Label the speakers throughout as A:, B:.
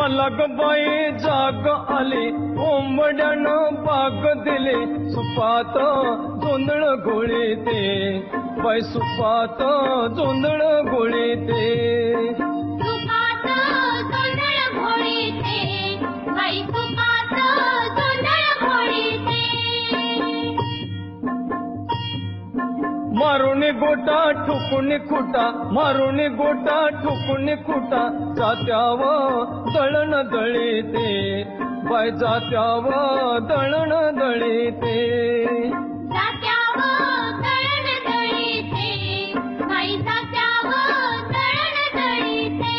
A: मला ग बाई जाग आली ओंबड्यानं बाग दिली सुपात जोंधळ घोळीते बाई सुपात जोंधळ घोळीते
B: सुपात जोंधळ घोळीते बाई सुपात जोंधळ घोळीते
A: मारुनी गोटा ठुकुनी खुटा मारुनी गोटा ठुकुनी खुटा जात्याव दळण दळीते बाई जात्याव दळण दळीते
B: जात्यावर दळण दळीते बाई जात्यावर दळण दळीते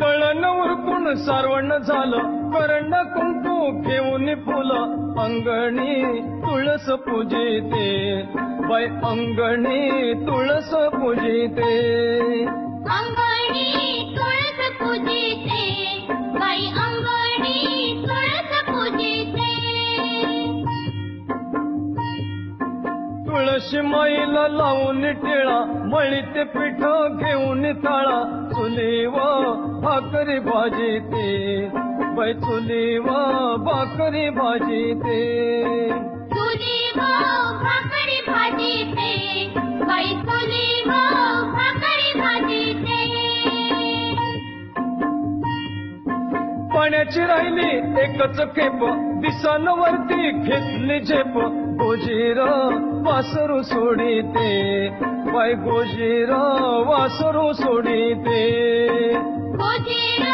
A: दळण उरकून सारवण झालं करंड कुंकू घेऊन फुलं अंगणी तुळस पूजिते बाई अंगणी तुळस पूजिते
B: अंगणी तुळस पूजिते बाई अंगणी तुळस पूजिते
A: तुळशी माईला लावून टिळा मळीते पीठ घेऊन थाळा चुलीव भाकरी भाजीते बाई चुलीव भाकरी भाजीते
B: चुलीवर भाकरी भाजीते बाई चुलीवर भाकरी भाजीते
A: पाण्याची राहिली एकच खेप दिसांवरती घेतली झेप गोजीर वासरू सोडीते बाई गोजीर वासरू सोडीते
B: गोजीर